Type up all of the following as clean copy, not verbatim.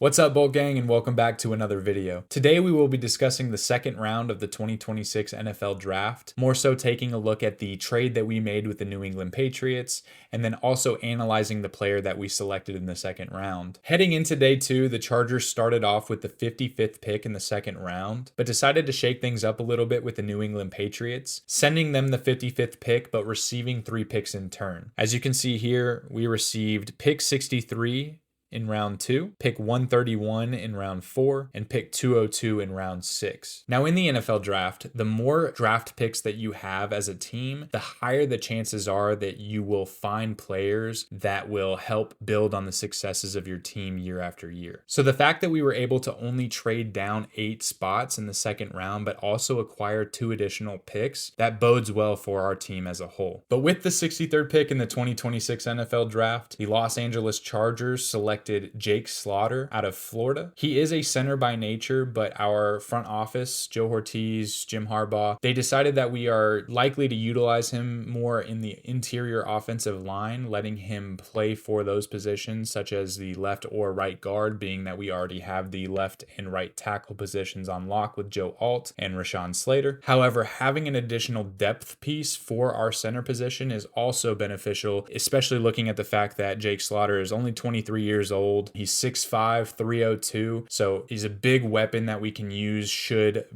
What's up, Bolt Gang, and welcome back to another video. Today we will be discussing the second round of the 2026 NFL Draft, more so taking a look at the trade that we made with the New England Patriots, and then also analyzing the player that we selected in the second round. Heading into day two, the Chargers started off with the 55th pick in the second round, but decided to shake things up a little bit with the New England Patriots, sending them the 55th pick, but receiving 3 picks in turn. As you can see here, we received pick 63 in round 2, pick 131 in round 4, and pick 202 in round 6. Now in the NFL draft, the more draft picks that you have as a team, the higher the chances are that you will find players that will help build on the successes of your team year after year. So the fact that we were able to only trade down 8 spots in the second round, but also acquire 2 additional picks, that bodes well for our team as a whole. But with the 63rd pick in the 2026 NFL draft, the Los Angeles Chargers selected Jake Slaughter out of Florida. He is a center by nature, but our front office, Joe Ortiz, Jim Harbaugh, they decided that we are likely to utilize him more in the interior offensive line, letting him play for those positions such as the left or right guard, being that we already have the left and right tackle positions on lock with Joe Alt and Rashawn Slater. However, having an additional depth piece for our center position is also beneficial, especially looking at the fact that Jake Slaughter is only 23 years old. He's 6'5", 302. So he's a big weapon that we can use should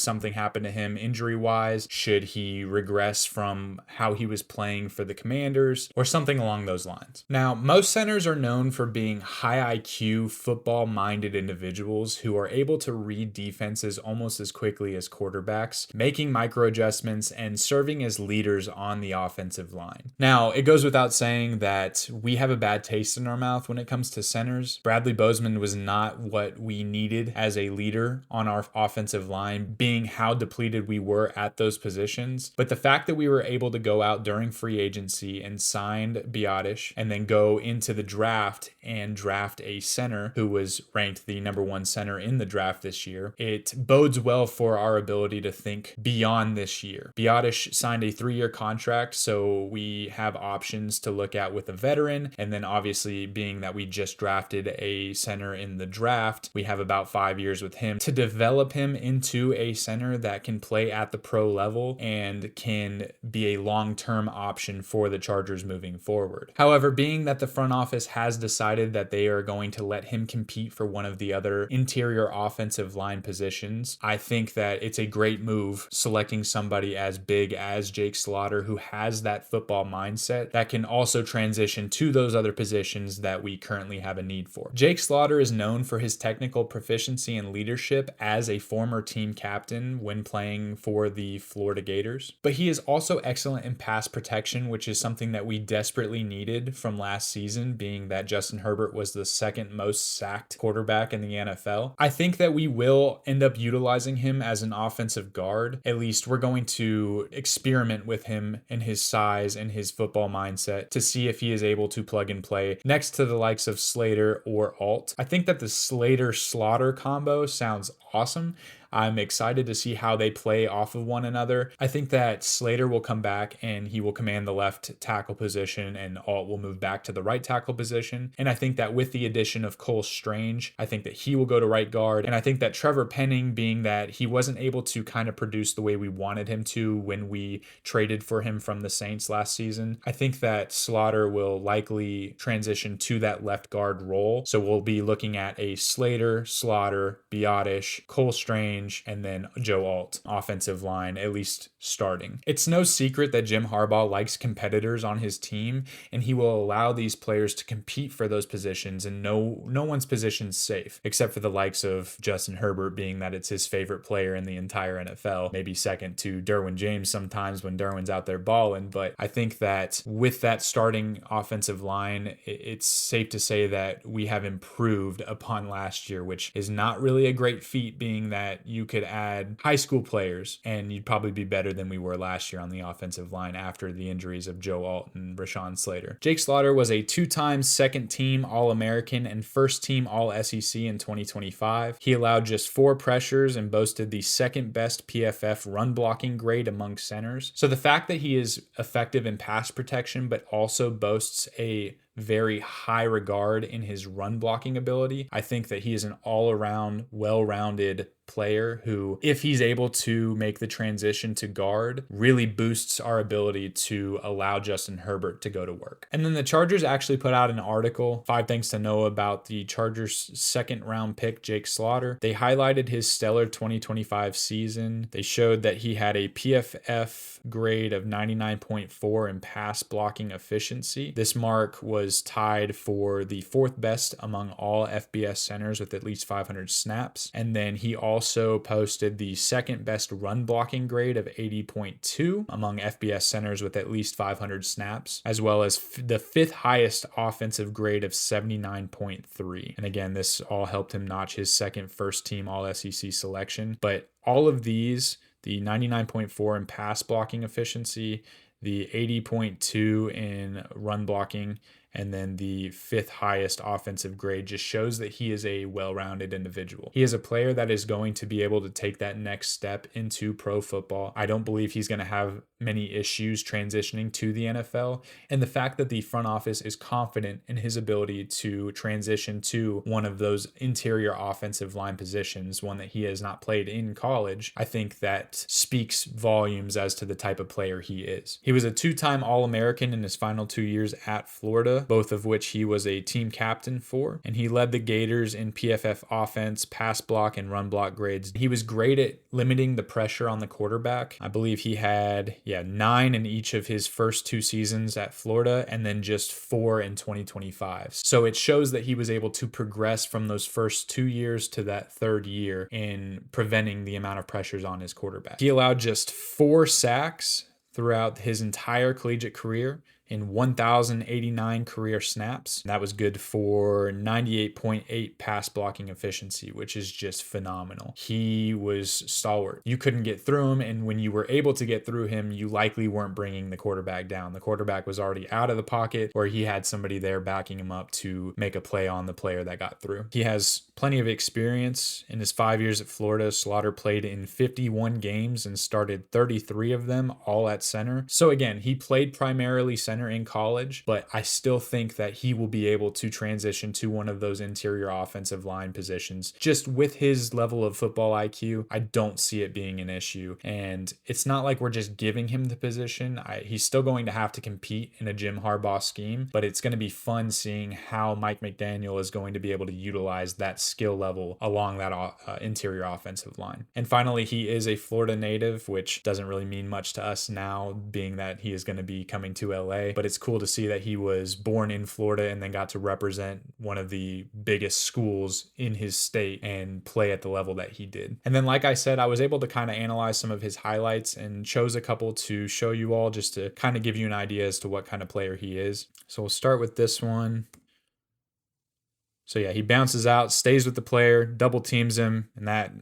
something happen to him injury-wise, should he regress from how he was playing for the Commanders, or something along those lines. Now, most centers are known for being high IQ, football-minded individuals who are able to read defenses almost as quickly as quarterbacks, making micro adjustments and serving as leaders on the offensive line. Now, it goes without saying that we have a bad taste in our mouth when it comes to centers. Bradley Bozeman was not what we needed as a leader on our offensive line, being how depleted we were at those positions. But the fact that we were able to go out during free agency and signed Biotish and then go into the draft and draft a center who was ranked the number 1 center in the draft this year, it bodes well for our ability to think beyond this year. Biotish signed a 3-year contract, so we have options to look at with a veteran, and then obviously being that we just drafted a center in the draft, we have about 5 years with him to develop him into a center that can play at the pro level and can be a long-term option for the Chargers moving forward. However, being that the front office has decided that they are going to let him compete for one of the other interior offensive line positions, I think that it's a great move selecting somebody as big as Jake Slaughter who has that football mindset that can also transition to those other positions that we currently have a need for. Jake Slaughter is known for his technical proficiency and leadership as a former team captain when playing for the Florida Gators, but he is also excellent in pass protection, which is something that we desperately needed from last season, being that Justin Herbert was the second most sacked quarterback in the NFL. I think that we will end up utilizing him as an offensive guard. At least we're going to experiment with him and his size and his football mindset to see if he is able to plug and play next to the likes of Slater or Alt. I think that the Slater-Slaughter combo sounds awesome. I'm excited to see how they play off of one another. I think that Slater will come back and he will command the left tackle position and Alt will move back to the right tackle position. And I think that with the addition of Cole Strange, I think that he will go to right guard. And I think that Trevor Penning, being that he wasn't able to kind of produce the way we wanted him to when we traded for him from the Saints last season, I think that Slaughter will likely transition to that left guard role. So we'll be looking at a Slater, Slaughter, Biotish, Cole Strange, and then Joe Alt offensive line, at least starting. It's no secret that Jim Harbaugh likes competitors on his team, and he will allow these players to compete for those positions, and no one's position's safe, except for the likes of Justin Herbert, being that it's his favorite player in the entire NFL, maybe second to Derwin James sometimes when Derwin's out there balling. But I think that with that starting offensive line, it's safe to say that we have improved upon last year, which is not really a great feat, being that you could add high school players and you'd probably be better than we were last year on the offensive line after the injuries of Joe Alt and Rashawn Slater. Jake Slaughter was a 2-time second-team All-American and first-team All-SEC in 2025. He allowed just 4 pressures and boasted the second-best PFF run-blocking grade among centers. So the fact that he is effective in pass protection but also boasts a very high regard in his run blocking ability. I think that he is an all-around, well-rounded player who, if he's able to make the transition to guard, really boosts our ability to allow Justin Herbert to go to work. And then the Chargers actually put out an article, 5 Things to Know About the Chargers' second round pick, Jake Slaughter. They highlighted his stellar 2025 season. They showed that he had a PFF grade of 99.4 in pass blocking efficiency. This mark was tied for the 4th best among all FBS centers with at least 500 snaps. And then he also posted the 2nd best run blocking grade of 80.2 among FBS centers with at least 500 snaps, as well as the 5th highest offensive grade of 79.3. And again, this all helped him notch his 2nd first team All SEC selection. But all of these, the 99.4 in pass blocking efficiency, the 80.2 in run blocking, and then the 5th highest offensive grade, just shows that he is a well-rounded individual. He is a player that is going to be able to take that next step into pro football. I don't believe he's going to have many issues transitioning to the NFL. And the fact that the front office is confident in his ability to transition to one of those interior offensive line positions, one that he has not played in college, I think that speaks volumes as to the type of player he is. He was a 2-time All-American in his final 2 years at Florida, both of which he was a team captain for, and he led the Gators in PFF offense, pass block, and run block grades. He was great at limiting the pressure on the quarterback. I believe he had 9 in each of his first 2 seasons at Florida, and then just 4 in 2025. So it shows that he was able to progress from those first 2 years to that 3rd year in preventing the amount of pressures on his quarterback. He allowed just 4 sacks throughout his entire collegiate career in 1,089 career snaps. That was good for 98.8 pass blocking efficiency, which is just phenomenal. He was stalwart. You couldn't get through him, and when you were able to get through him, you likely weren't bringing the quarterback down. The quarterback was already out of the pocket, or he had somebody there backing him up to make a play on the player that got through. He has plenty of experience. In his 5 years at Florida, Slaughter played in 51 games and started 33 of them, all at center. So again, he played primarily center in college, but I still think that he will be able to transition to one of those interior offensive line positions. Just with his level of football IQ, I don't see it being an issue. And it's not like we're just giving him the position. He's still going to have to compete in a Jim Harbaugh scheme, but it's going to be fun seeing how Mike McDaniel is going to be able to utilize that skill level along that interior offensive line. And finally, he is a Florida native, which doesn't really mean much to us now, being that he is going to be coming to LA. But it's cool to see that he was born in Florida and then got to represent one of the biggest schools in his state and play at the level that he did. And then, like I said, I was able to kind of analyze some of his highlights and chose a couple to show you all just to kind of give you an idea as to what kind of player he is. So we'll start with this one. So yeah, he bounces out, stays with the player, double teams him, and that,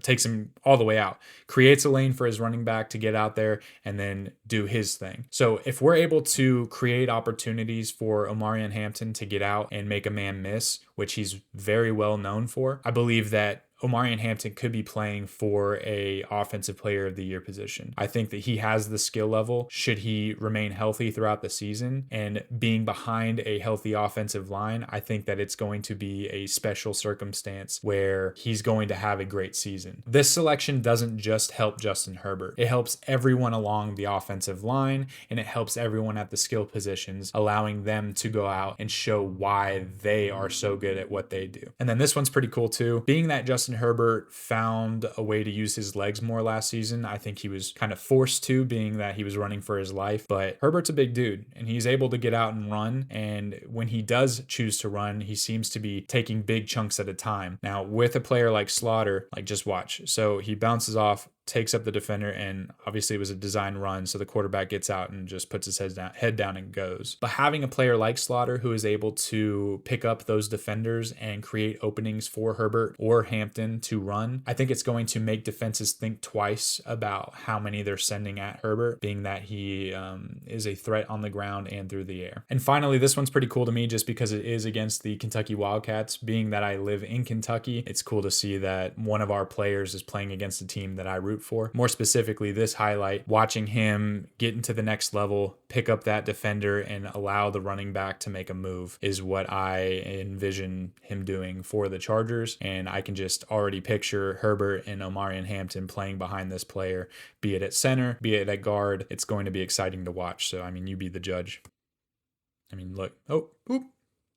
takes him all the way out. Creates a lane for his running back to get out there and then do his thing. So if we're able to create opportunities for Omarion Hampton to get out and make a man miss, which he's very well known for, I believe that Omarion Hampton could be playing for a offensive player of the year position. I think that he has the skill level should he remain healthy throughout the season, and being behind a healthy offensive line, I think that it's going to be a special circumstance where he's going to have a great season. This selection doesn't just help Justin Herbert. It helps everyone along the offensive line, and it helps everyone at the skill positions, allowing them to go out and show why they are so good at what they do. And then this one's pretty cool too. Being that Justin Herbert found a way to use his legs more last season, I think he was kind of forced to, being that he was running for his life. But Herbert's a big dude, and he's able to get out and run. And when he does choose to run, he seems to be taking big chunks at a time. Now, with a player like Slaughter, just watch. So he bounces off, takes up the defender, and obviously it was a design run, so the quarterback gets out and just puts his head down and goes. But having a player like Slaughter who is able to pick up those defenders and create openings for Herbert or Hampton to run, I think it's going to make defenses think twice about how many they're sending at Herbert, being that he is a threat on the ground and through the air. And finally, this one's pretty cool to me just because it is against the Kentucky Wildcats. Being that I live in Kentucky, it's cool to see that one of our players is playing against a team that I root root for. More specifically, this highlight, watching him get into the next level, pick up that defender, and allow the running back to make a move is what I envision him doing for the Chargers. And I can just already picture Herbert and Omarion Hampton playing behind this player, be it at center, be it at guard. It's going to be exciting to watch. So, I mean, you be the judge. I mean, look, oh, boop,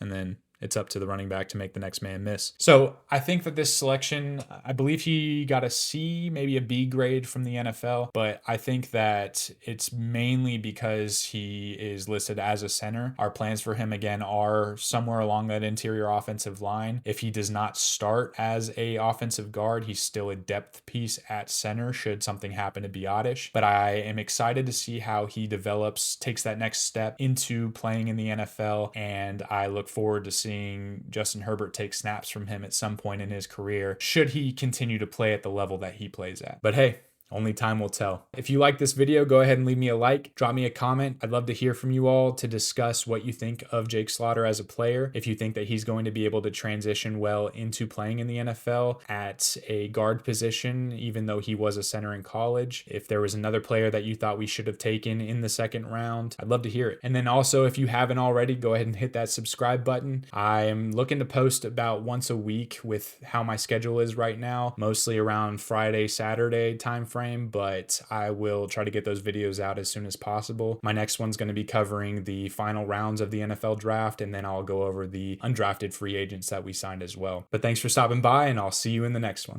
and then it's up to the running back to make the next man miss. So I think that this selection, I believe he got a C, maybe a B grade from the NFL, but I think that it's mainly because he is listed as a center. Our plans for him, again, are somewhere along that interior offensive line. If he does not start as a offensive guard, he's still a depth piece at center should something happen to Biotish. But I am excited to see how he develops, takes that next step into playing in the NFL, and I look forward to seeing Justin Herbert take snaps from him at some point in his career, should he continue to play at the level that he plays at. But hey, only time will tell. If you like this video, go ahead and leave me a like, drop me a comment. I'd love to hear from you all to discuss what you think of Jake Slaughter as a player. If you think that he's going to be able to transition well into playing in the NFL at a guard position, even though he was a center in college. If there was another player that you thought we should have taken in the second round, I'd love to hear it. And then also, if you haven't already, go ahead and hit that subscribe button. I'm looking to post about once a week with how my schedule is right now, mostly around Friday, Saturday timeframe, but I will try to get those videos out as soon as possible. My next one's going to be covering the final rounds of the NFL draft, and then I'll go over the undrafted free agents that we signed as well. But thanks for stopping by, and I'll see you in the next one.